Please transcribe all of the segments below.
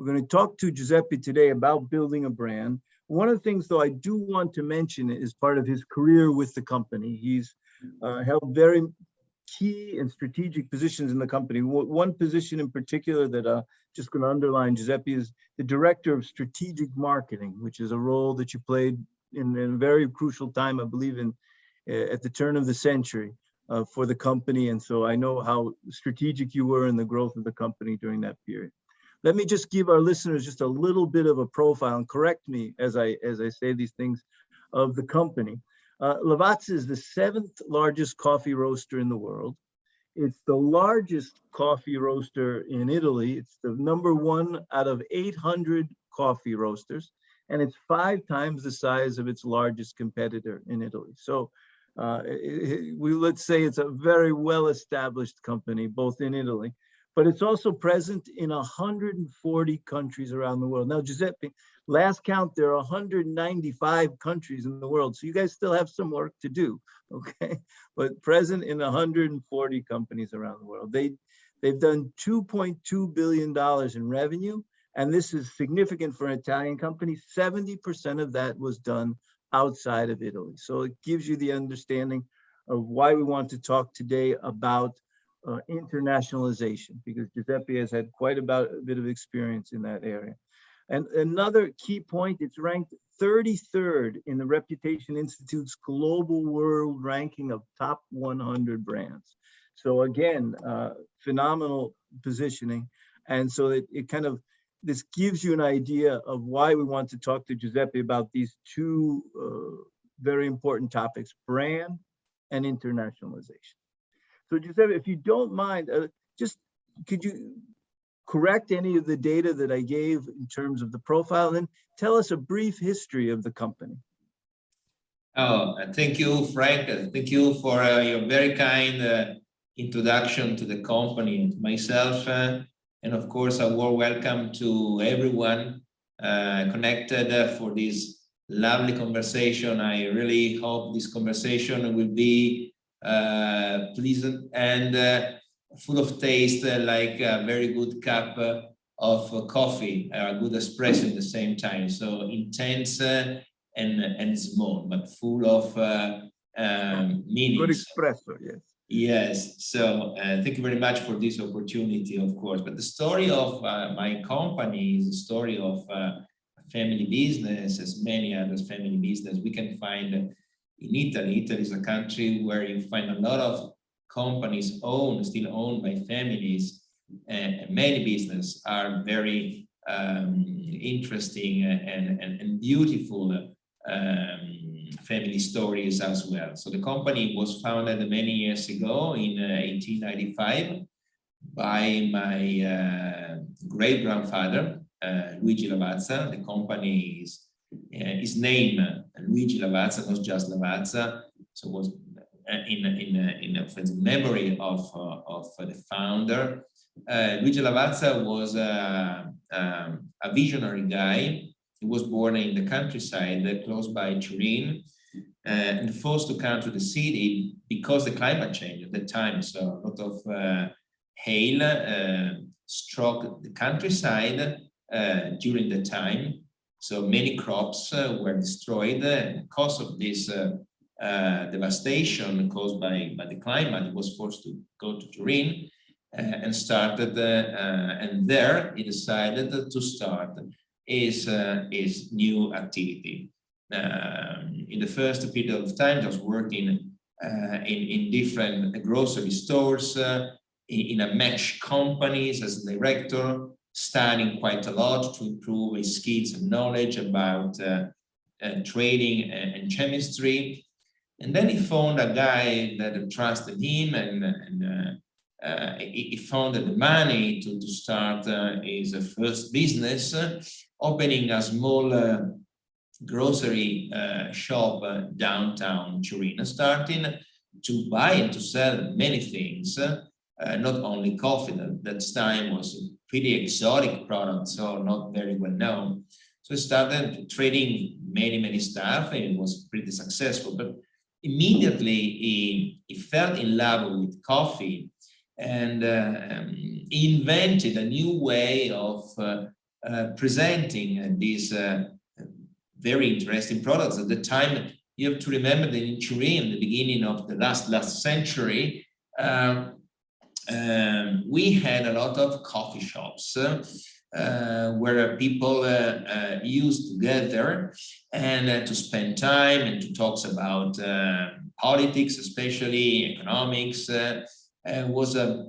We're going to talk to Giuseppe today about building a brand. One of the things, though, I do want to mention is part of his career with the company. He's held very key and strategic positions in the company. One position in particular that just going to underline, Giuseppe, is the Director of Strategic Marketing, which is a role that you played in a very crucial time, I believe, at the turn of the century for the company. And so I know how strategic you were in the growth of the company during that period. Let me just give our listeners just a little bit of a profile, and correct me as I say these things, of the company. Lavazza is the 7th largest coffee roaster in the world. It's the largest coffee roaster in Italy. It's the -- out of 800 coffee roasters, and it's 5 times the size of its largest competitor in Italy. So let's say it's a very well-established company, both in Italy, but it's also present in 140 countries around the world. Now, Giuseppe, last count, there are 195 countries in the world, so you guys still have some work to do, okay? But present in 140 companies around the world. They've done $2.2 billion in revenue, and this is significant for an Italian company. 70% of that was done outside of Italy. So it gives you the understanding of why we want to talk today about internationalization, because Giuseppe has had quite a bit of experience in that area. And another key point, it's ranked 33rd in the Reputation Institute's global world ranking of top 100 brands. So again, phenomenal positioning. And so it kind of, this gives you an idea of why we want to talk to Giuseppe about these two very important topics, brand and internationalization. So Giuseppe, if you don't mind, just could you correct any of the data that I gave in terms of the profile, and tell us a brief history of the company. Oh, thank you, Frank. Thank you for your very kind introduction to the company and to myself. And of course, a warm welcome to everyone connected for this lovely conversation. I really hope this conversation will be pleasant and full of taste, like a very good cup of coffee, a good espresso at the same time. So intense and small, but full of meanings. Good espresso, yes. Yes, so thank you very much for this opportunity, of course. But the story of my company is a story of a family business, as many other family business we can find in Italy. Italy is a country where you find a lot of companies still owned by families, and many businesses are very interesting and beautiful family stories as well. So the company was founded many years ago in 1895 by my great grandfather, Luigi Lavazza. The company is named Luigi Lavazza, not just Lavazza. So it was in memory of the founder. Luigi Lavazza was a visionary guy. He was born in the countryside close by Turin and forced to come to the city because the climate changed at the time. So a lot of hail struck the countryside during the time. So many crops were destroyed. And because of this devastation caused by the climate, he was forced to go to Turin and started, and there he decided to start his new activity. In the first period of time, just working in different grocery stores, in a match companies as a director, studying quite a lot to improve his skills and knowledge about trading and chemistry. And then he found a guy that trusted him, and he found the money to start his first business, opening a small grocery shop downtown Turin, starting to buy and to sell many things, not only coffee. That time was pretty exotic product, so not very well known. So he started trading many stuff, and it was pretty successful. But immediately he fell in love with coffee, and he invented a new way of presenting these very interesting products. At the time, you have to remember that in Turin, the beginning of the last century, we had a lot of coffee shops where people used to gather and to spend time and to talk about politics, especially economics. Was a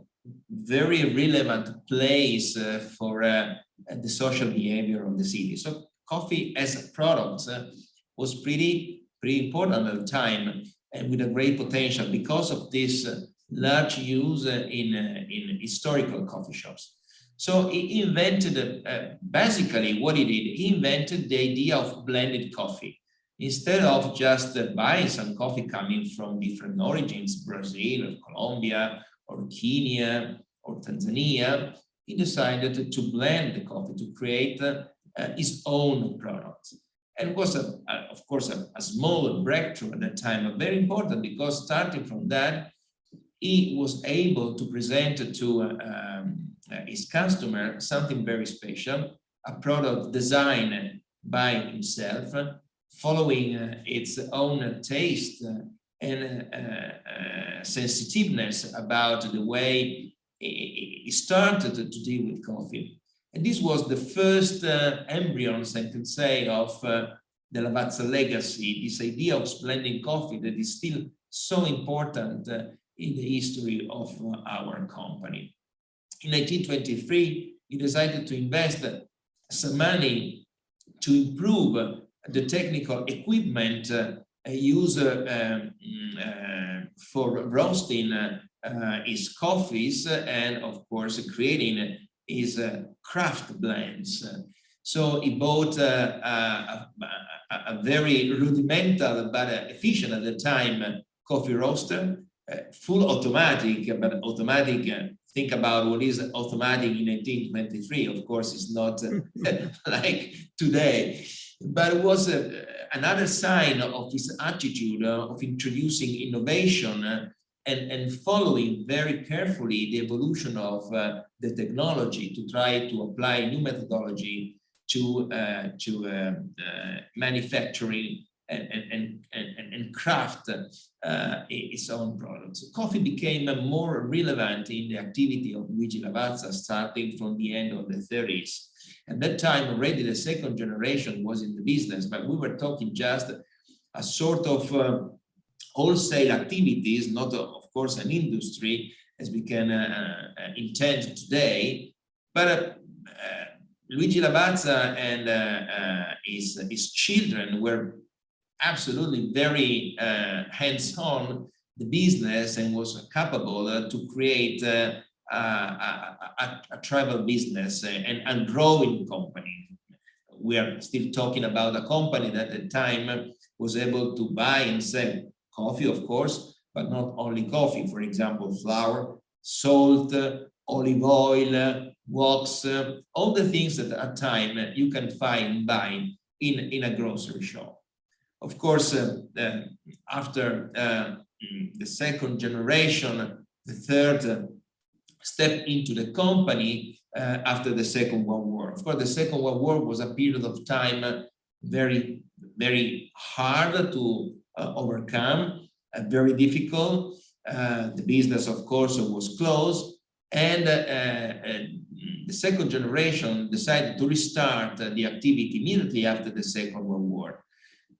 very relevant place for the social behavior of the city. So coffee as a product was pretty important at the time, and with a great potential because of this large use in historical coffee shops. So he invented, basically what he did, he invented the idea of blended coffee. Instead of just buying some coffee coming from different origins, Brazil or Colombia or Kenya or Tanzania, he decided to blend the coffee to create his own product. And it was, of course, a small breakthrough at that time, but very important because starting from that, he was able to present to his customer something very special, a product designed by himself, following its own taste and sensitiveness about the way he started to deal with coffee. And this was the first embryons, I can say, of the Lavazza legacy, this idea of blending coffee that is still so important in the history of our company. In 1923, he decided to invest some money to improve the technical equipment used for roasting his coffees and, of course, creating his craft blends. So he bought a very rudimental but efficient at the time coffee roaster, full automatic, but automatic. Think about what is automatic in 1923. Of course, it's not like today, but it was another sign of his attitude of introducing innovation and following very carefully the evolution of the technology to try to apply new methodology to manufacturing and craft its own products. Coffee became more relevant in the activity of Luigi Lavazza starting from the end of the 30s. At that time, already the second generation was in the business, but we were talking just a sort of wholesale activities, not of course an industry as we can intend today, but Luigi Lavazza and his children were absolutely very hands-on the business and was capable to create a travel business and a growing company. We are still talking about a company that at the time was able to buy and sell coffee, of course, but not only coffee. For example, flour, salt, olive oil, wax, all the things that at time you can find and buy in a grocery shop. Of course, after the second generation, the third stepped into the company after the Second World War. Of course, the Second World War was a period of time very, very hard to overcome, very difficult. The business, of course, was closed, and the second generation decided to restart the activity immediately after the Second World War.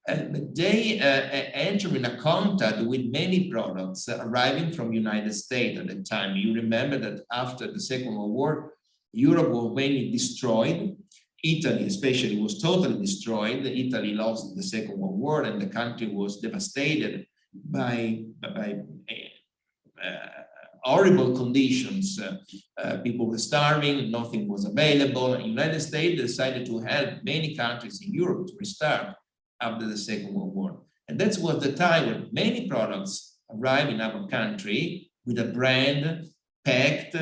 But they entered in a contact with many products arriving from United States at the time. You remember that after the Second World War, Europe was mainly destroyed. Italy especially was totally destroyed. Italy lost the Second World War and the country was devastated by horrible conditions. People were starving, nothing was available. The United States decided to help many countries in Europe to restart after the Second World War. And that was the time when many products arrived in our country with a brand packed.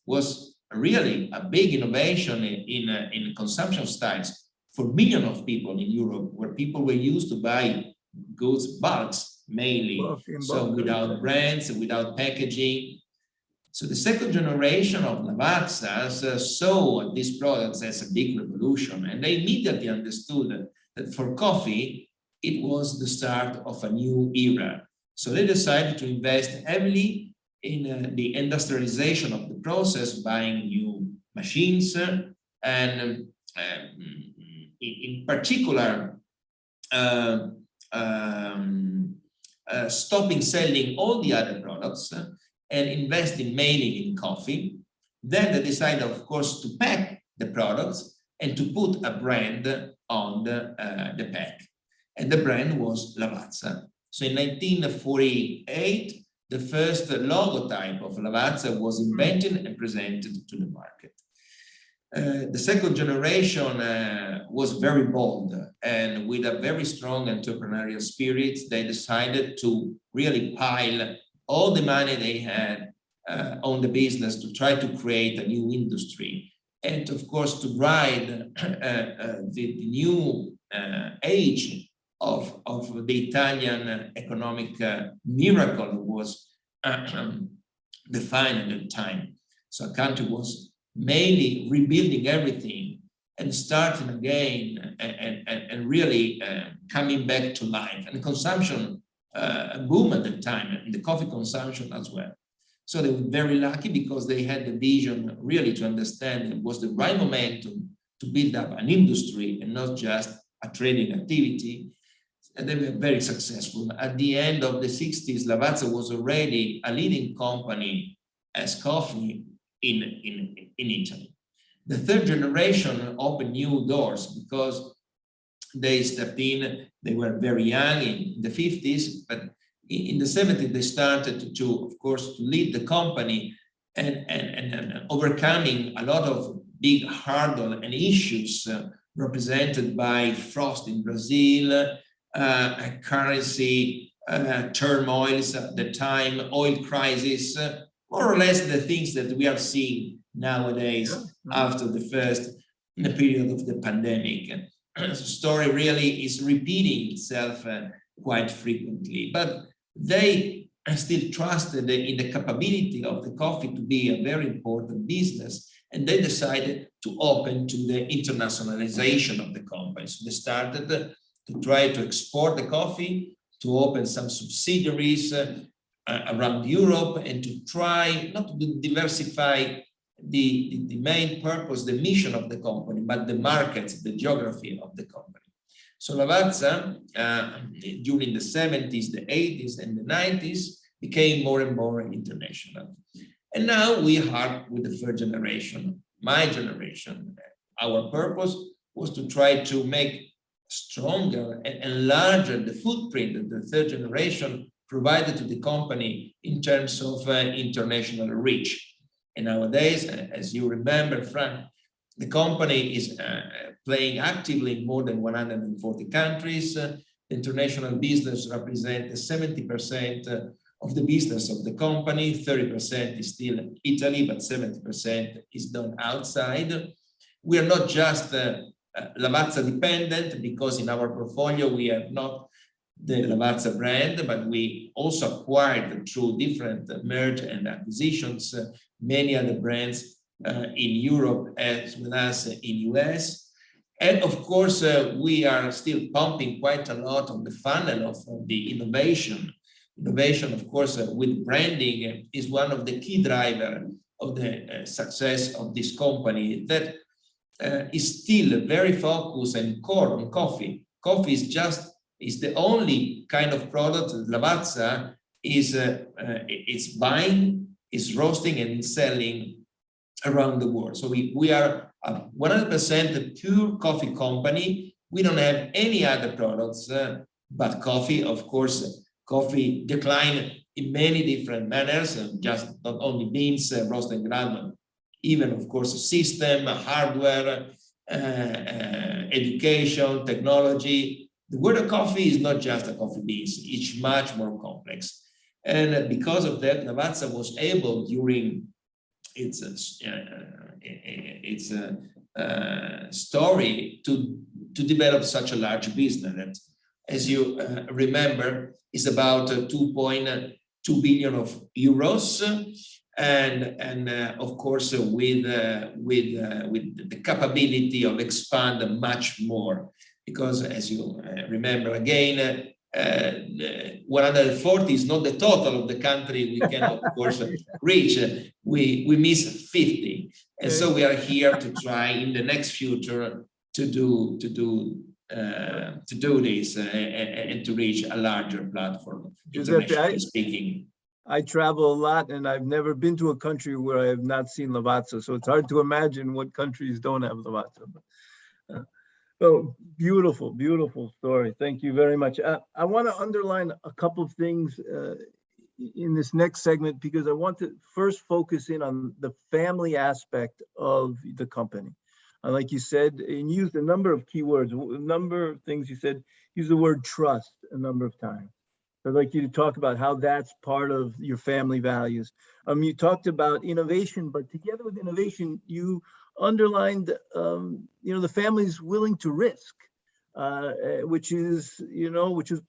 Was really a big innovation in consumption styles for millions of people in Europe, where people were used to buy goods bulks mainly, so without brands, without packaging. So the second generation of Lavazza saw these products as a big revolution, and they immediately understood that for coffee, it was the start of a new era. So they decided to invest heavily in the industrialization of the process, buying new machines, and in particular, stopping selling all the other products and investing mainly in coffee. Then they decided, of course, to pack the products and to put a brand on the pack. And the brand was Lavazza. So in 1948, the first logotype of Lavazza was invented and presented to the market. The second generation was very bold, and with a very strong entrepreneurial spirit, they decided to really pile all the money they had on the business to try to create a new industry, and of course to ride the new age of the Italian economic miracle was defined at the time. So a country was mainly rebuilding everything and starting again and really coming back to life. And the consumption boom at the time, and the coffee consumption as well. So they were very lucky because they had the vision really to understand it was the right momentum to build up an industry and not just a trading activity. And they were very successful. At the end of the 60s, Lavazza was already a leading company as coffee in Italy. The third generation opened new doors because they stepped in. They were very young in the 50s, but in the 70s, they started to, of course, to lead the company and overcoming a lot of big hurdles and issues represented by frost in Brazil, currency turmoils at the time, oil crisis, more or less the things that we are seeing nowadays after the first period of the pandemic. The story really is repeating itself quite frequently, but they still trusted in the capability of the coffee to be a very important business, and they decided to open to the internationalization of the company. So they started to try to export the coffee, to open some subsidiaries around Europe, and to try not to diversify the main purpose, the mission of the company, but the markets, the geography of the company. So Lavazza, during the 70s, the 80s, and the 90s, became more and more international. And now we are with the third generation, my generation. Our purpose was to try to make stronger and larger the footprint that the third generation provided to the company in terms of international reach. And nowadays, as you remember, Frank, the company is playing actively in more than 140 countries. International business represents 70% of the business of the company. 30% is still Italy, but 70% is done outside. We are not just Lavazza dependent, because in our portfolio we have not the Lavazza brand, but we also acquired through different merge and acquisitions many other brands in Europe as well as in US. And of course, we are still pumping quite a lot on the funnel of the innovation. Innovation, of course, with branding is one of the key drivers of the success of this company that is still very focused and core on coffee. Coffee is the only kind of product that Lavazza is buying, is roasting, and is selling around the world. So we are a 100% pure coffee company. We don't have any other products but coffee. Of course, coffee declined in many different manners, just not only beans, roast and ground, but even, of course, system, hardware, education, technology. The word of coffee is not just a coffee beans, it's much more complex. And because of that, Lavazza was able during its story to develop such a large business that, as you remember, is about 2.2 billion of euros. and of course with the capability of expand much more, because as you remember again, 140 is not the total of the country we can of course reach. We miss 50, and so we are here to try in the next future to do this and to reach a larger platform, internationally speaking. I travel a lot, and I've never been to a country where I have not seen Lavazza. So it's hard to imagine what countries don't have Lavazza. Oh, beautiful, beautiful story. Thank you very much. I want to underline a couple of things in this next segment, because I want to first focus in on the family aspect of the company. Like you said, and used a number of keywords, a number of things you said, use the word trust a number of times. I'd like you to talk about how that's part of your family values. You talked about innovation, but together with innovation, you underlined, the family's willing to risk, which is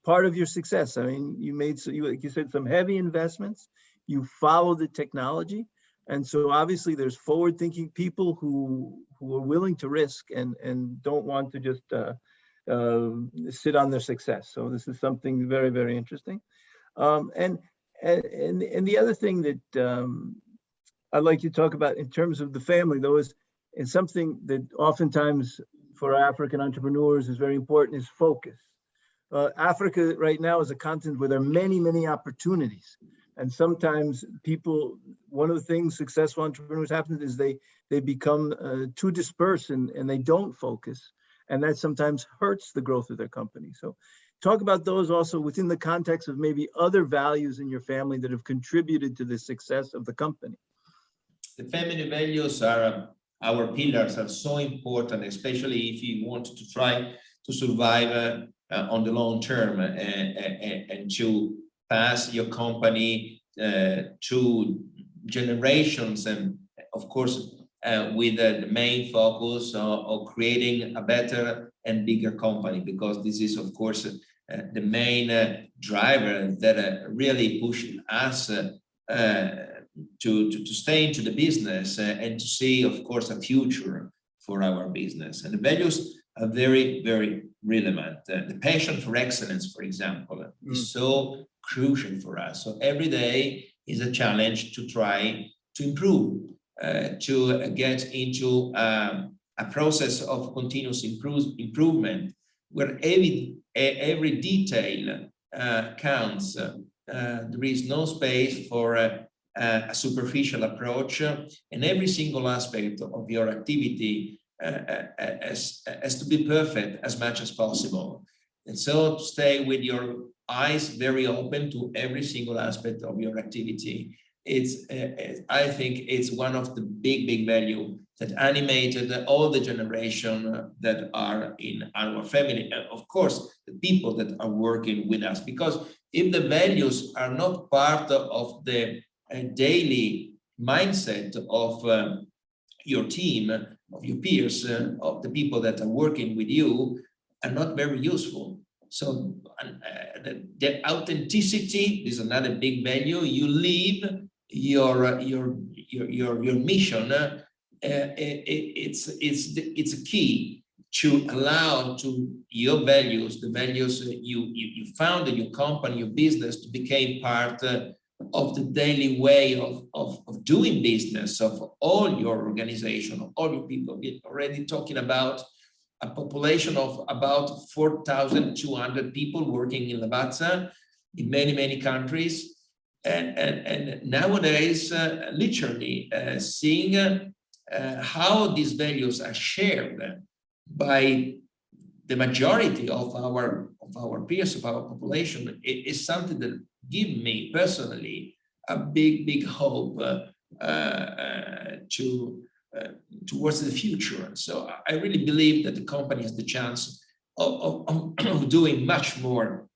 part of your success. I mean, you made, like you said, some heavy investments. You follow the technology, and so obviously there's forward-thinking people who are willing to risk and don't want to just sit on their success. So this is something very, very interesting. And the other thing that I'd like you to talk about in terms of the family, though, is something that oftentimes for African entrepreneurs is very important, is focus. Africa right now is a continent where there are many, many opportunities. And sometimes people, one of the things successful entrepreneurs happen is they become too dispersed and they don't focus. And that sometimes hurts the growth of their company. So talk about those also within the context of maybe other values in your family that have contributed to the success of the company. The family values are our pillars, are so important, especially if you want to try to survive on the long term and to pass your company to generations, and of course with the main focus of creating a better and bigger company, because this is of course the main driver that really pushes us to stay into the business and to see, of course, a future for our business. And the values are very, very relevant. The passion for excellence, for example, is so crucial for us. So every day is a challenge to try to improve, to get into a process of continuous improvement, where every detail counts. There is no space for a superficial approach, and every single aspect of your activity has to be perfect as much as possible. And so to stay with your eyes very open to every single aspect of your activity, I think it's one of the big value that animated all the generation that are in our family, and of course the people that are working with us. Because if the values are not part of the daily mindset of your team, of your peers, of the people that are working with you, are not very useful. So the authenticity is another big value. You live your mission. It's a key to allow to your values, the values you founded your company, your business, to become part of the daily way of doing business of all your organization, of all your people. We're already talking about a population of about 4,200 people working in Lavazza in many countries. And nowadays, literally seeing how these values are shared by the majority of our peers, of our population, is something that gives me personally a big hope towards the future. So I really believe that the company has the chance of doing much more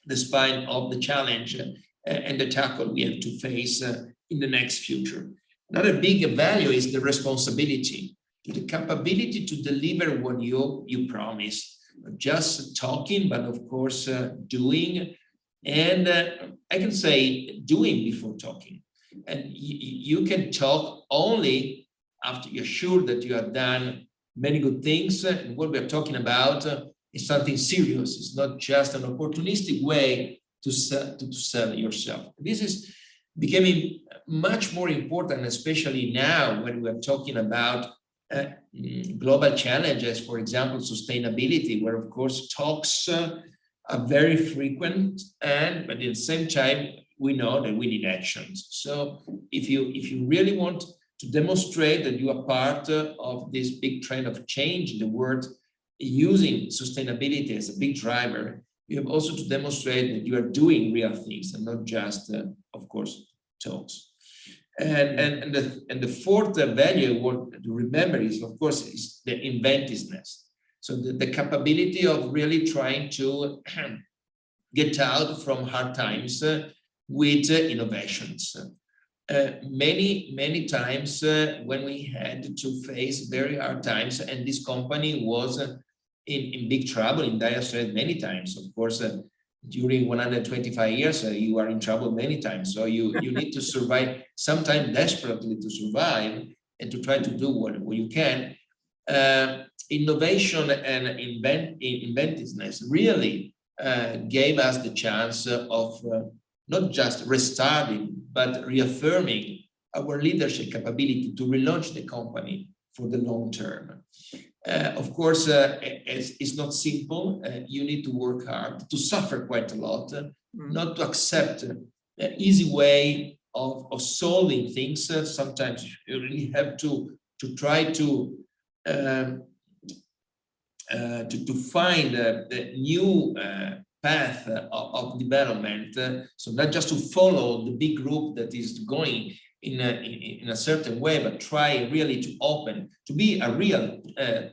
despite of the challenge and the tackle we have to face in the next future. Another big value is the responsibility, the capability to deliver what you promise, not just talking, but of course doing. And I can say doing before talking. And you can talk only after you're sure that you have done many good things. And what we're talking about is something serious. It's not just an opportunistic way to sell yourself. This is becoming much more important, especially now when we're talking about global challenges, for example, sustainability, where of course talks are very frequent, but at the same time, we know that we need actions. So if you really want to demonstrate that you are part of this big trend of change in the world, using sustainability as a big driver, you have also to demonstrate that you are doing real things and not just, of course, talks. And the fourth value I want to remember is, of course, is the inventiveness. So the capability of really trying to get out from hard times with innovations. Many times when we had to face very hard times, and this company was in big trouble, in dire straits many times. Of course, during 125 years, you are in trouble many times. So you need to survive, sometimes desperately to survive, and to try to do what you can. Innovation and inventiveness really gave us the chance of not just restarting, but reaffirming our leadership capability to relaunch the company for the long term. Of course, it's not simple. You need to work hard, to suffer quite a lot, not to accept an easy way of solving things. Sometimes you really have to try to find the new path of development. So not just to follow the big group that is going in a certain way, but try really to open, to be a real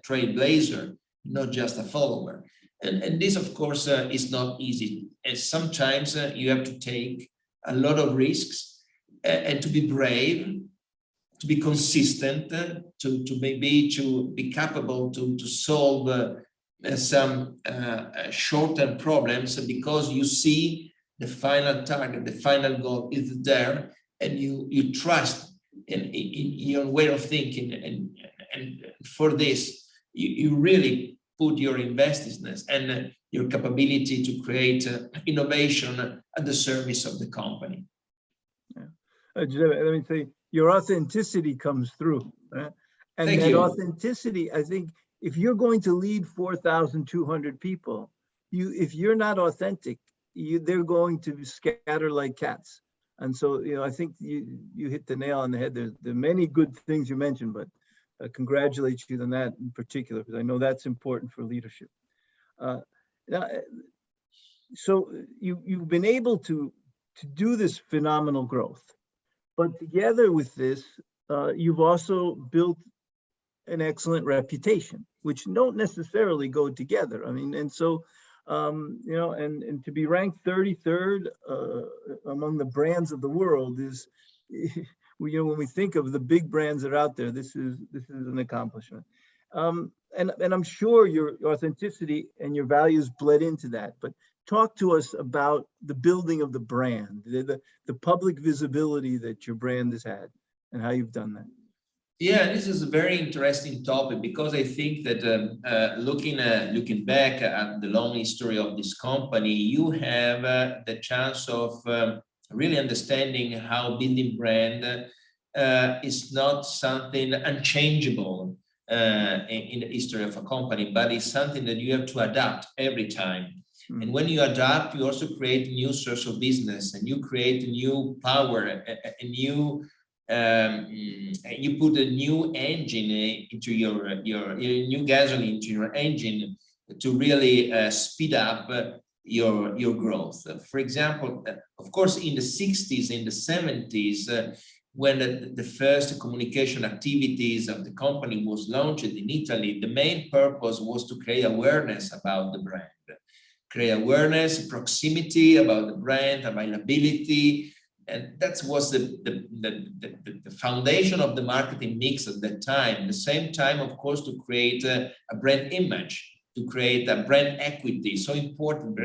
trailblazer, not just a follower. And this, of course, is not easy. And sometimes you have to take a lot of risks and to be brave, to be consistent, to be capable to solve some short-term problems, because you see the final target, the final goal is there, and you trust in your way of thinking, and for this you really put your inventiveness and your capability to create innovation at the service of the company. Yeah. Giuseppe, let me say, your authenticity comes through, and Thank that you. authenticity, I think, if you're going to lead 4,200 people, if you're not authentic, they're going to scatter like cats. And so, I think you hit the nail on the head. There are many good things you mentioned, but congratulate you on that in particular, because I know that's important for leadership. Now, so you've been able to do this phenomenal growth, but together with this, you've also built an excellent reputation, which don't necessarily go together. I mean, and so, and to be ranked 33rd among the brands of the world is, when we think of the big brands that are out there, this is an accomplishment. And I'm sure your authenticity and your values bled into that, but talk to us about the building of the brand, the public visibility that your brand has had, and how you've done that. Yeah, this is a very interesting topic, because I think that looking back at the long history of this company, you have the chance of really understanding how building brand is not something unchangeable in the history of a company, but it's something that you have to adapt every time. And when you adapt, you also create a new source of business, and you create a new power, a new you put a new engine into your new gasoline into your engine to really speed up your growth. For example, of course, in the 60s, in the 70s, when the first communication activities of the company was launched in Italy, the main purpose was to create awareness about the brand, create awareness, proximity about the brand, availability. And that was the foundation of the marketing mix at that time. At the same time, of course, to create a brand image, to create a brand equity. So important.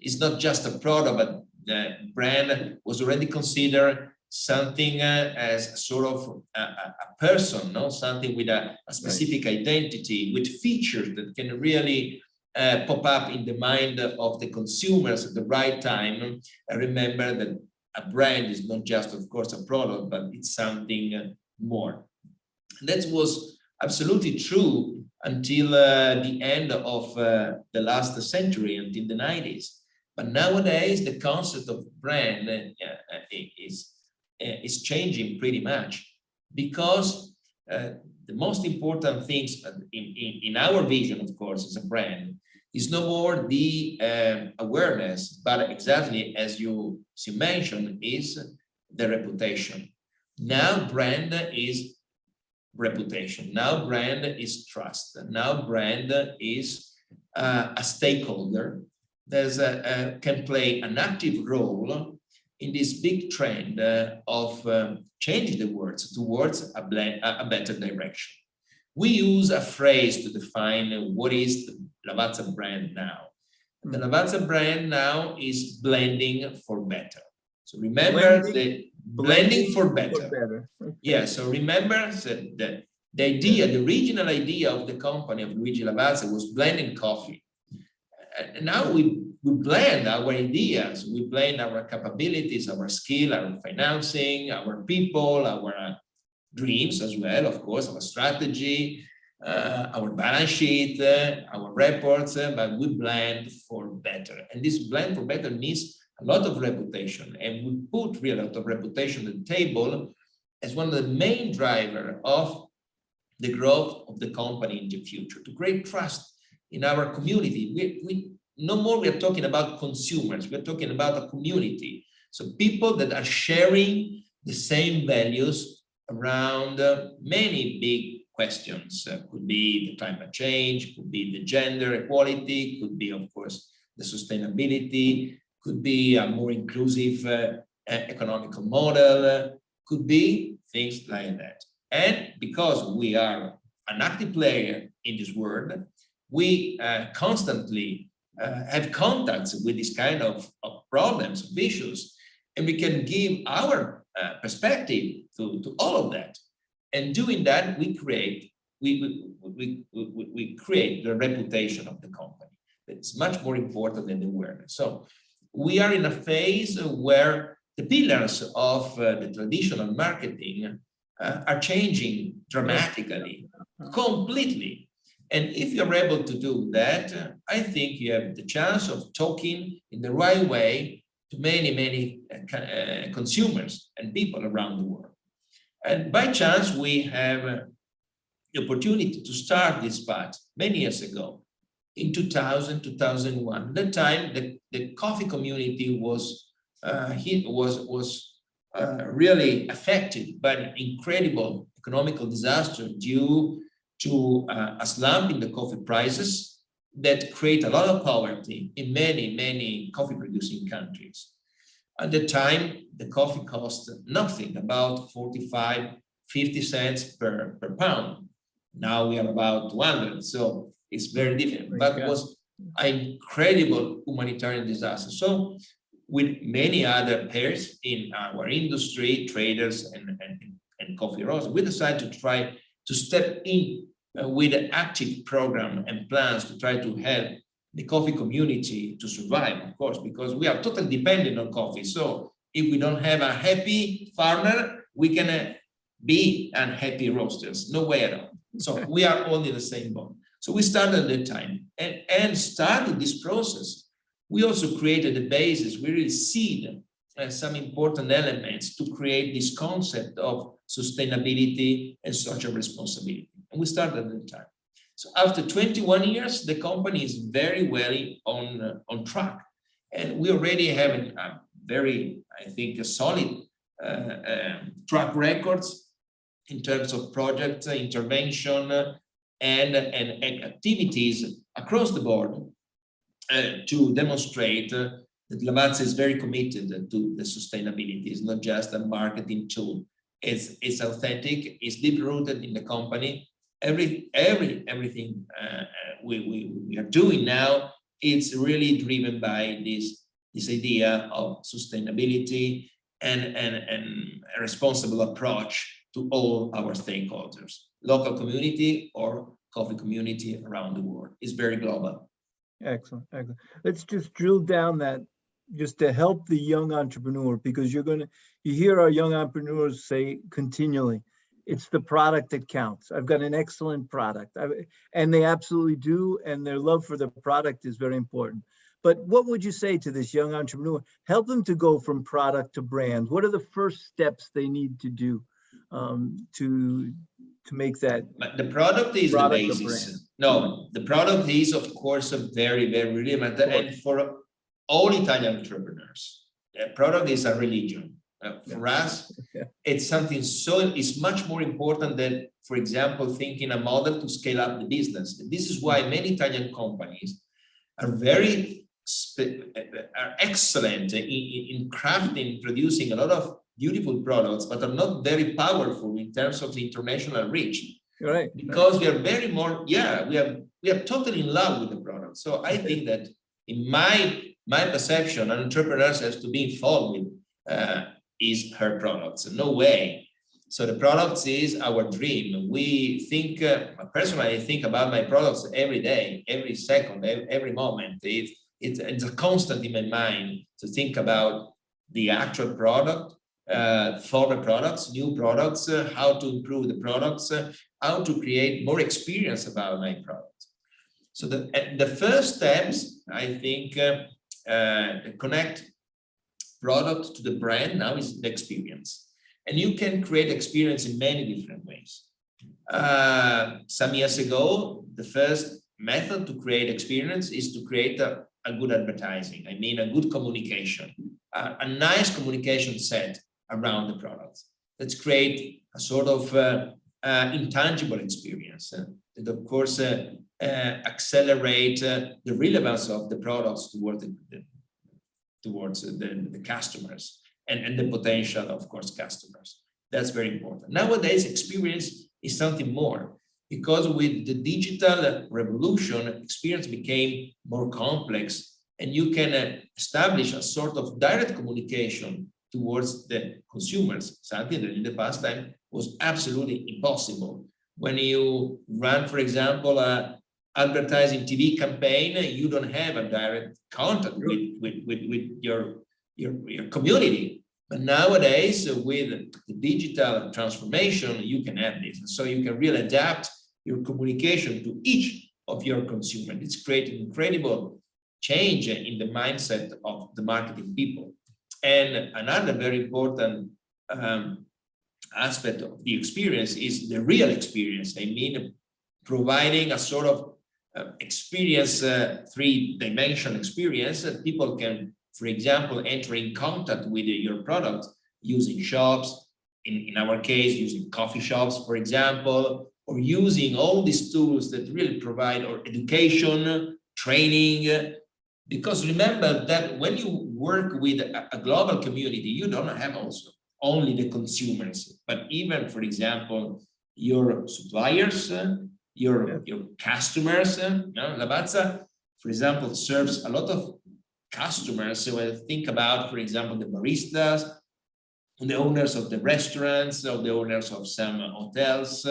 It's not just a product, but the brand was already considered something as sort of a person, no? Something with a specific identity, with features that can really pop up in the mind of the consumers at the right time. I remember that a brand is not just, of course, a product, but it's something more. That was absolutely true until the end of the last century, until the 90s. But nowadays, the concept of brand is changing pretty much, because the most important things in our vision, of course, as a brand, is no more the awareness, but exactly as you mentioned, is the reputation. Now brand is reputation. Now brand is trust. Now brand is a stakeholder that can play an active role in this big trend of changing the words towards a better direction. We use a phrase to define what is the Lavazza brand now. The Lavazza brand now is blending for better. So remember the blending for better. Okay. Yeah, so remember that the idea, the original idea of the company of Luigi Lavazza was blending coffee. And now we blend our ideas, we blend our capabilities, our skill, our financing, our people, our dreams as well, of course, our strategy, our balance sheet, our reports, but we blend for better. And this blend for better needs a lot of reputation, and we put really a lot of reputation on the table as one of the main drivers of the growth of the company in the future, to create trust in our community. We no more we are talking about consumers, we're talking about a community. So people that are sharing the same values around many big questions. Could be the climate change, could be the gender equality, could be, of course, the sustainability, could be a more inclusive economical model, could be things like that. And because we are an active player in this world, we constantly have contacts with this kind of problems, of issues, and we can give our perspective to all of that. And doing that, we create the reputation of the company. It's much more important than the awareness. So we are in a phase where the pillars of the traditional marketing are changing dramatically, completely. And if you're able to do that, I think you have the chance of talking in the right way to many consumers and people around the world. And by chance, we have the opportunity to start this path many years ago, in 2000, 2001. At that time, the coffee community was really affected by an incredible economical disaster due to a slump in the coffee prices that create a lot of poverty in many coffee producing countries. At the time, the coffee cost nothing, about 45, 50 cents per pound. Now we are about 200, so it's very different, but it was an incredible humanitarian disaster. So with many other pairs in our industry, traders and coffee roasters, we decided to try to step in with an active program and plans to try to help the coffee community to survive, of course, because we are totally dependent on coffee. So if we don't have a happy farmer, we can be unhappy roasters, no way at all. So we are all in the same boat. So we started at that time and started this process. We also created the basis, we really seed some important elements to create this concept of sustainability and social responsibility. And we started at that time. So after 21 years, the company is very well on track. And we already have a very, I think, a solid track records in terms of project intervention and activities across the board to demonstrate that Lavazza is very committed to the sustainability. It's not just a marketing tool. It's authentic, it's deep rooted in the company. Everything we are doing now, it's really driven by this idea of sustainability and a responsible approach to all our stakeholders, local community or coffee community around the world. It's very global. Excellent, excellent. Let's just drill down that just to help the young entrepreneur, because you hear our young entrepreneurs say continually, it's the product that counts. I've got an excellent product. And they absolutely do. And their love for the product is very important. But what would you say to this young entrepreneur? Help them to go from product to brand. What are the first steps they need to do to make that? But the product is the basis. No, the product is, of course, a very, very relevant. And for all Italian entrepreneurs, the product is a religion. For us, it's something it's much more important than, for example, thinking a model to scale up the business. And this is why many Italian companies are are excellent in crafting, producing a lot of beautiful products, but are not very powerful in terms of the international reach. Right. Because we are very more, we are totally in love with the product. So I think that in my perception, an entrepreneur has to be involved with is her products. No way. So the products is our dream. We think, personally, I think about my products every day, every second, every moment. It's a constant in my mind to think about the actual product, former products, new products, how to improve the products, how to create more experience about my products. So the first steps, I think, connect product to the brand now is the experience. And you can create experience in many different ways. Some years ago, the first method to create experience is to create a good advertising. I mean, a good communication, a nice communication set around the products. Let's create a sort of intangible experience that, of course, accelerate the relevance of the products towards the customers and the potential, of course, customers. That's very important. Nowadays, experience is something more, because with the digital revolution, experience became more complex, and you can establish a sort of direct communication towards the consumers, something that in the past time was absolutely impossible. When you run, for example, a advertising TV campaign, you don't have a direct contact with your community. But nowadays, with the digital transformation, you can have this. So you can really adapt your communication to each of your consumers. It's creating incredible change in the mindset of the marketing people. And another very important aspect of the experience is the real experience. I mean, providing a sort of experience, three-dimensional experience that people can, for example, enter in contact with your product using shops, in our case, using coffee shops, for example, or using all these tools that really provide or education, training. Because remember that when you work with a global community, you don't have also only the consumers, but even, for example, your suppliers, your customers. Lavazza, for example, serves a lot of customers. So think about, for example, the baristas, the owners of the restaurants, or the owners of some hotels,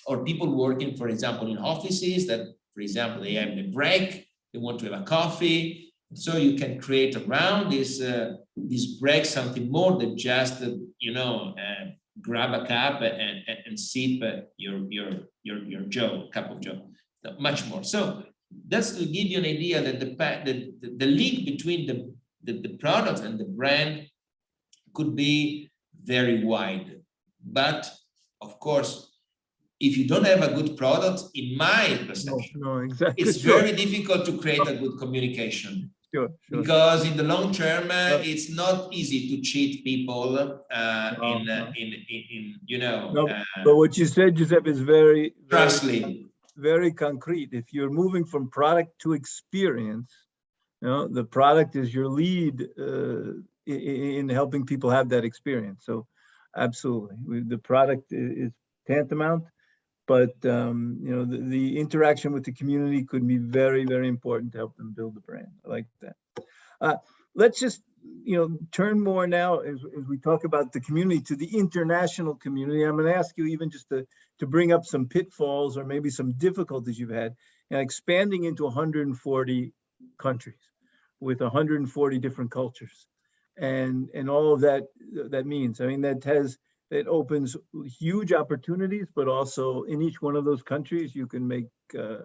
or people working, for example, in offices that, for example, they have the break, they want to have a coffee. So you can create around this break something more than just, grab a cup and sip your cup of joe. Much more. So that's to give you an idea that the link between the product and the brand could be very wide. But of course, if you don't have a good product, in my perception, exactly. it's very difficult to create a good communication. Sure. Because in the long term, it's not easy to cheat people but what you said, Giuseppe, is very very concrete. If you're moving from product to experience, the product is your lead in helping people have that experience. So absolutely, the product is tantamount, but the interaction with the community could be very, very important to help them build the brand. I like that. Let's just turn more now as we talk about the community to the international community. I'm going to ask you even just to bring up some pitfalls or maybe some difficulties you've had expanding into 140 countries with 140 different cultures and all of that means. I mean, that opens huge opportunities, but also in each one of those countries, you can make, there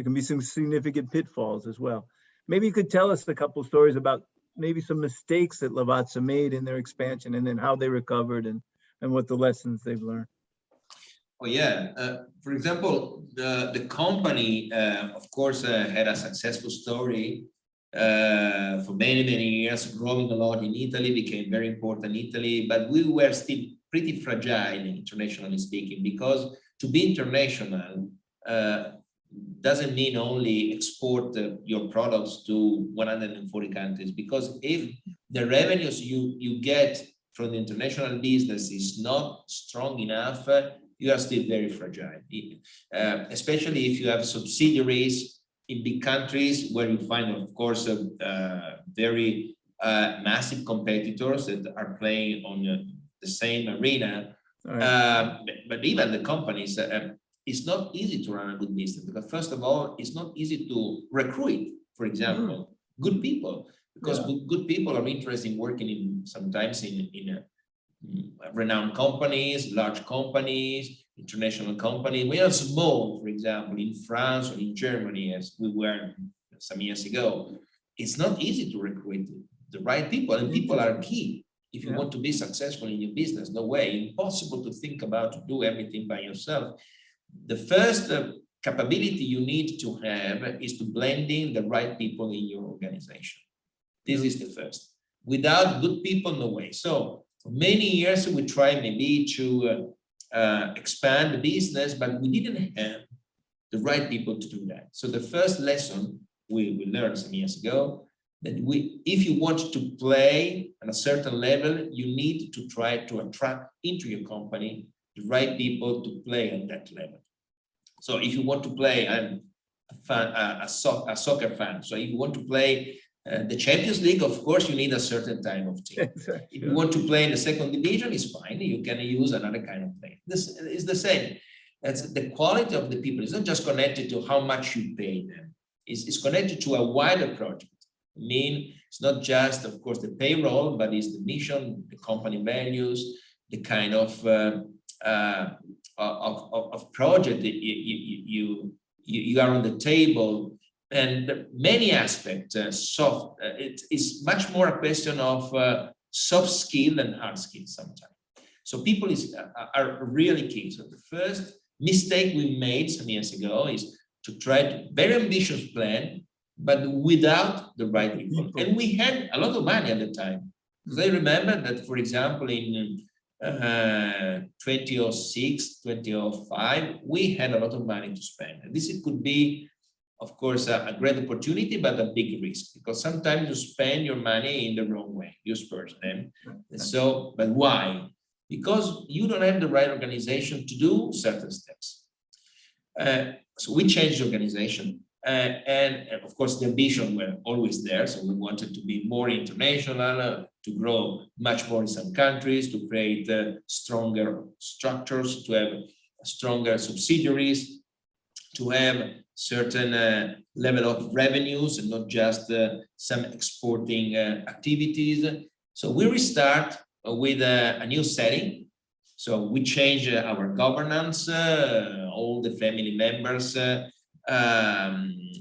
can be some significant pitfalls as well. Maybe you could tell us a couple of stories about maybe some mistakes that Lavazza made in their expansion and then how they recovered and what the lessons they've learned. Oh yeah, for example, the company, of course, had a successful story for many years, growing a lot in Italy, became very important in Italy, but we were still pretty fragile, internationally speaking, because to be international doesn't mean only export your products to 140 countries, because if the revenues you get from the international business is not strong enough, you are still very fragile, especially if you have subsidiaries in big countries where you find, of course, very massive competitors that are playing on the same arena. Right. But even the companies, it's not easy to run a good business, because first of all, it's not easy to recruit, for example, good people, because good people are interested in working sometimes in renowned companies, large companies, international companies. We are small, for example, in France or in Germany, as we were some years ago. It's not easy to recruit the right people, and people are key. If you want to be successful in your business, no way, impossible to think about to do everything by yourself. The first capability you need to have is to blend in the right people in your organization. This is the first. Without good people, no way. So for many years, we tried maybe to expand the business, but we didn't have the right people to do that. So the first lesson we learned some years ago, that if you want to play at a certain level, you need to try to attract into your company the right people to play on that level. So if you want to play, I'm a soccer fan. So if you want to play the Champions League, of course, you need a certain type of team. Exactly. If you want to play in the second division, it's fine. You can use another kind of play. This is the same. That's the quality of the people. It's not just connected to how much you pay them. It's connected to a wider project. I mean, it's not just, of course, the payroll, but it's the mission, the company values, the kind of project that you are on the table, and many aspects. It is much more a question of soft skill than hard skill sometimes. So people are really key. So the first mistake we made some years ago is to try to very ambitious plan, but without the right people. And we had a lot of money at the time. Because I remember that, for example, in 2006, 2005, we had a lot of money to spend. And this could be, of course, a great opportunity, but a big risk, because sometimes you spend your money in the wrong way. You spurge them. So, but why? Because you don't have the right organization to do certain steps. So we changed the organization. And of course, the ambition were always there. So we wanted to be more international, to grow much more in some countries, to create stronger structures, to have stronger subsidiaries, to have certain level of revenues and not just some exporting activities. So we restart with a new setting. So we change our governance, all the family members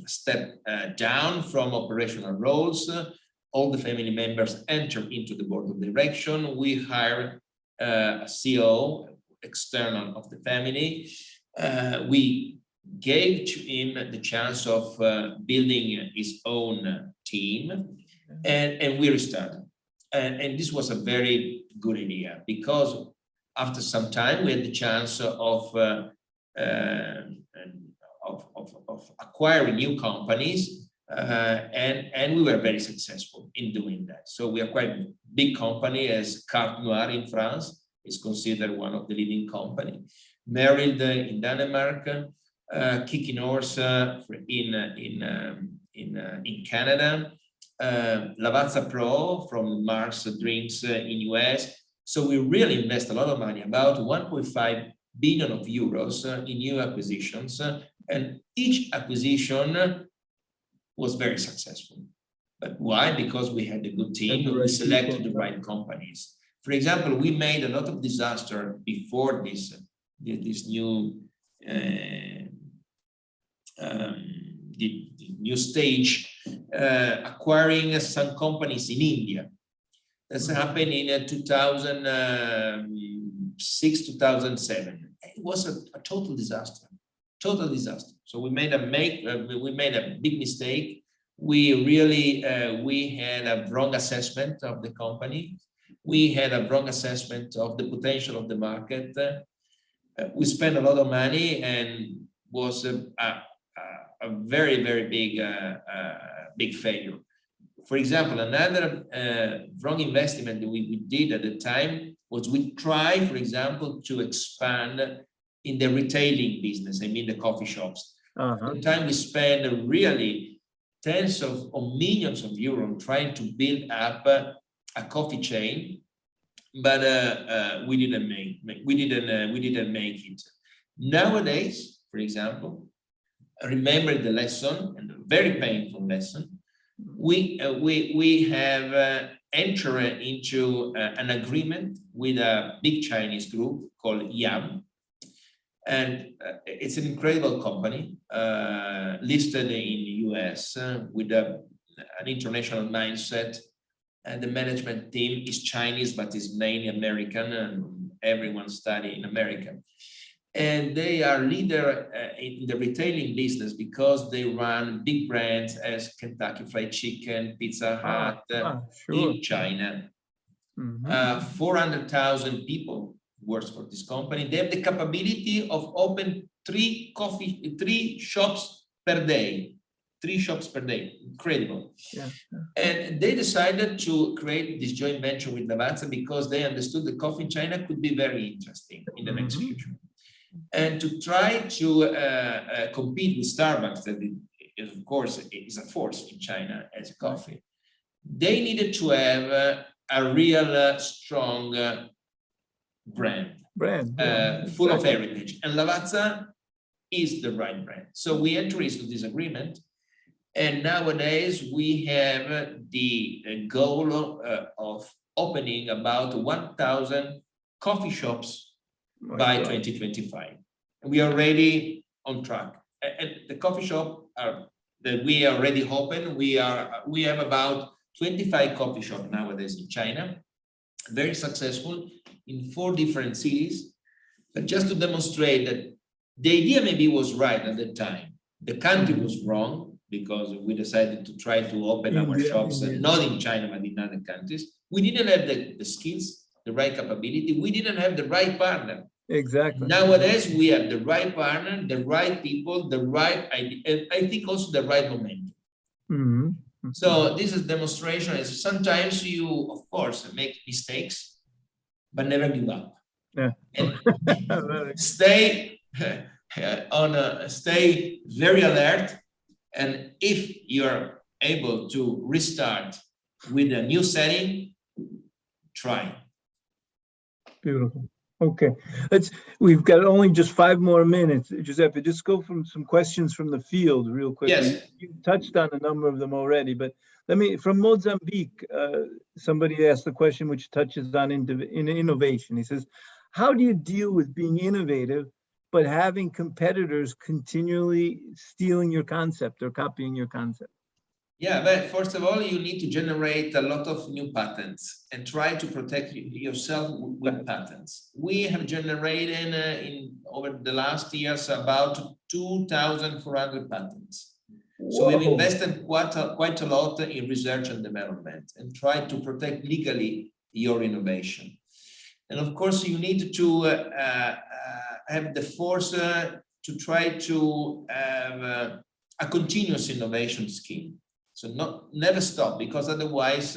step down from operational roles. All the family members enter into the board of direction. We hire a CEO, external of the family. We gave to him the chance of building his own team, and we restarted. And this was a very good idea, because after some time we had the chance of acquiring new companies, and we were very successful in doing that. So we acquired a big company as Carte Noire in France. It's considered one of the leading companies. Merrill in Denmark, Kicking Horse in Canada, Lavazza Pro from Mars Drinks in US. So we really invest a lot of money, about 1.5 billion of euros in new acquisitions, and each acquisition was very successful. But why? Because we had a good team, we selected the right companies. For example, we made a lot of disaster before this new the new stage, acquiring some companies in India. That's happened in 2006, 2007. It was a total disaster, total disaster. So we made a big mistake. We really we had a wrong assessment of the company. We had a wrong assessment of the potential of the market. We spent a lot of money and was a very, very big failure. For example, another wrong investment that we did at the time was we tried, for example, to expand in the retailing business, I mean the coffee shops. At the time we spent really tens of millions of euros trying to build up a coffee chain, but we didn't make it. Nowadays, for example, remember the lesson, and a very painful lesson. We have entered into an agreement with a big Chinese group called Yum, and it's an incredible company listed in the US with an international mindset. And the management team is Chinese, but is mainly American, and everyone study in America. And they are leader in the retailing business because they run big brands as Kentucky Fried Chicken, Pizza Hut in China. 400,000 people works for this company. They have the capability of open three shops per day. 3 shops per day, incredible. Yeah. And they decided to create this joint venture with Lavazza because they understood that coffee in China could be very interesting in the next future. And to try to compete with Starbucks, that is, of course, is a force in China as coffee, they needed to have a real strong brand full of heritage. And Lavazza is the right brand. So we entered into this agreement. And nowadays we have the goal of opening about 1,000 coffee shops by 2025. And we are already on track. And the coffee shop that we already opened, we have about 25 coffee shops nowadays in China, very successful in 4 different cities. But just to demonstrate that the idea maybe was right at the time, the country was wrong, because we decided to try to open our shops, not in China, but in other countries. We didn't have the skills, the right capability. We didn't have the right partner. Exactly. Nowadays, we have the right partner, the right people, the right idea, and I think also the right momentum. So this is demonstration. Is sometimes you, of course, make mistakes, but never give up. Yeah. And stay stay very alert. And if you're able to restart with a new setting, try. Beautiful. Okay, we've got only just 5 more minutes. Giuseppe, just go from some questions from the field real quickly. Yes. You touched on a number of them already, but from Mozambique, somebody asked the question which touches on innovation. He says, how do you deal with being innovative but having competitors continually stealing your concept or copying your concept? Yeah, but first of all, you need to generate a lot of new patents and try to protect yourself with patents. We have generated over the last years about 2,400 patents. Whoa. So we've invested quite a lot in research and development and try to protect legally your innovation. And of course, you need to have the force to try to have a continuous innovation scheme. So never stop, because otherwise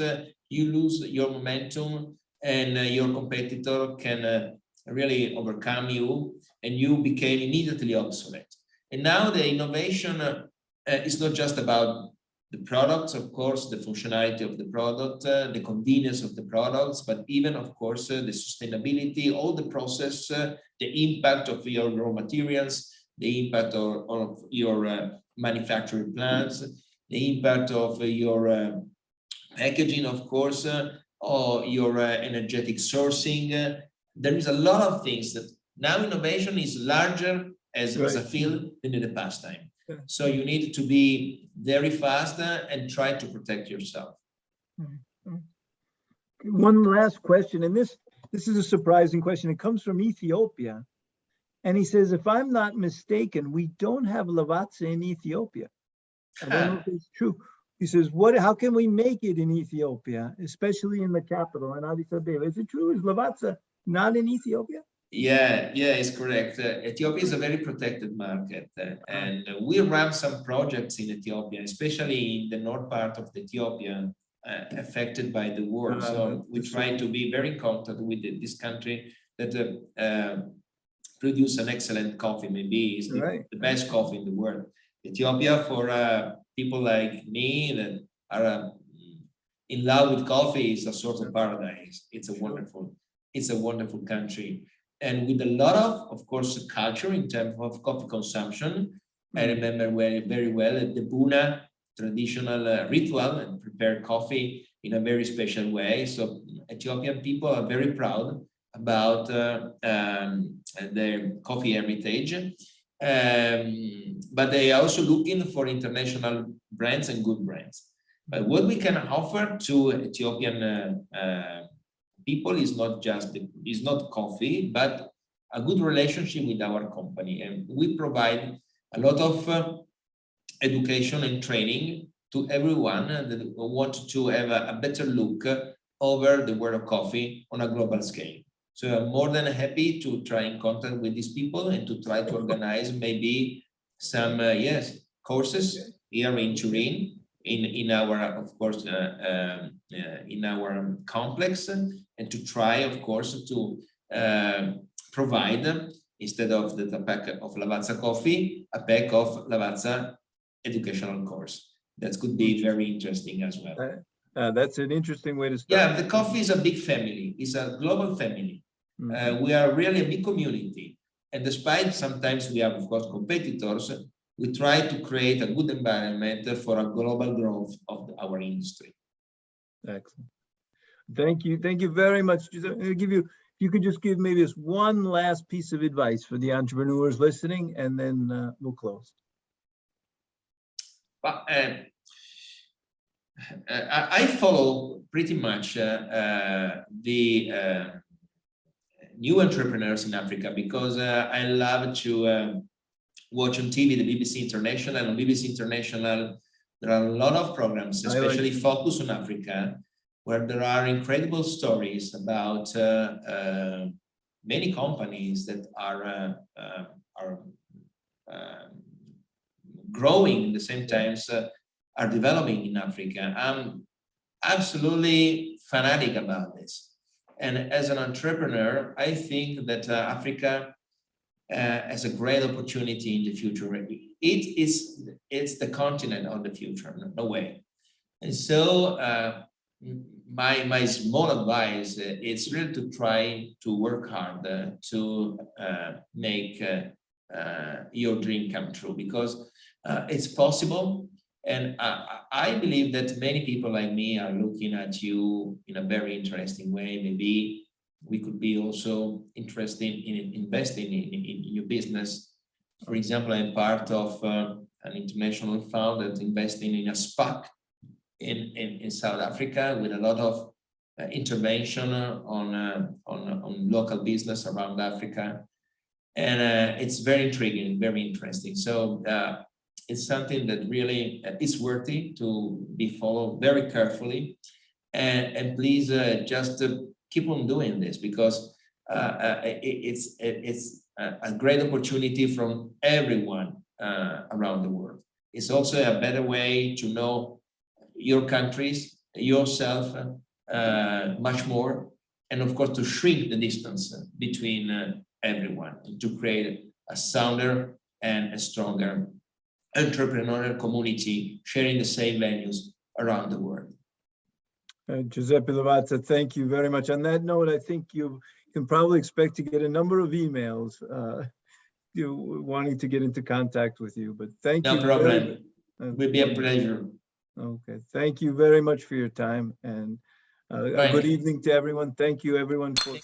you lose your momentum and your competitor can really overcome you and you became immediately obsolete. And now the innovation is not just about the products, of course, the functionality of the product, the convenience of the products, but even, of course, the sustainability, all the process, the impact of your raw materials, the impact of your manufacturing plants, the impact of your packaging, of course, or your energetic sourcing. There is a lot of things that now innovation is larger as a field than in the past time. So you need to be very fast and try to protect yourself. One last question, and this is a surprising question. It comes from Ethiopia. And he says, if I'm not mistaken, we don't have Lavazza in Ethiopia. I don't know if it's true. He says, how can we make it in Ethiopia, especially in the capital, in Addis Ababa? Is it true? Is Lavazza not in Ethiopia? Yeah, it's correct. Ethiopia is a very protected market, and we run some projects in Ethiopia, especially in the north part of Ethiopia, affected by the war. So we try to be very in contact with this country that produce an excellent coffee. Maybe is the best coffee in the world. Ethiopia, for people like me that are in love with coffee, is a sort of paradise. It's a wonderful country. And with a lot of course, culture in terms of coffee consumption. I remember very well the Buna traditional ritual and prepare coffee in a very special way. So Ethiopian people are very proud about their coffee heritage. But they are also looking for international brands and good brands. But what we can offer to Ethiopian people is not coffee, but a good relationship with our company, and we provide a lot of education and training to everyone that want to have a better look over the world of coffee on a global scale. So I'm more than happy to try in contact with these people and to try to organize maybe some courses here in Turin, in our, of course, in our complex, and to try, of course, to provide, instead of the pack of Lavazza coffee, a pack of Lavazza educational course. That could be very interesting as well. That's an interesting way to start. Yeah, the coffee is a big family. It's a global family. We are really a big community. And despite sometimes we have, of course, competitors, we try to create a good environment for a global growth of our industry. Excellent. Thank you. Thank you very much. I'll give you, if you could just give maybe just one last piece of advice for the entrepreneurs listening, and then we'll close. But I follow pretty much the new entrepreneurs in Africa, because I love to watch on TV the BBC International. On BBC International, there are a lot of programs, especially focused on Africa, where there are incredible stories about many companies that are growing at the same time, are developing in Africa. I'm absolutely fanatic about this. And as an entrepreneur, I think that Africa has a great opportunity in the future. It's the continent of the future, no way. And so my small advice is really to try to work hard to make your dream come true, because it's possible. And I believe that many people like me are looking at you in a very interesting way. Maybe we could be also interested in investing in your business. For example, I'm part of an international fund that's investing in a SPAC in South Africa, with a lot of intervention on local business around Africa. And it's very intriguing, very interesting. So it's something that really is worthy to be followed very carefully. And please just keep on doing this, because it's a great opportunity from everyone around the world. It's also a better way to know your countries, yourself much more, and of course to shrink the distance between everyone, and to create a sounder and a stronger entrepreneurial community sharing the same values around the world. Giuseppe Lavazza, thank you very much. On that note, I think you can probably expect to get a number of emails wanting to get into contact with you, but thank you. No problem. It will be a pleasure. Okay, thank you very much for your time, and a good evening to everyone. Thank you everyone for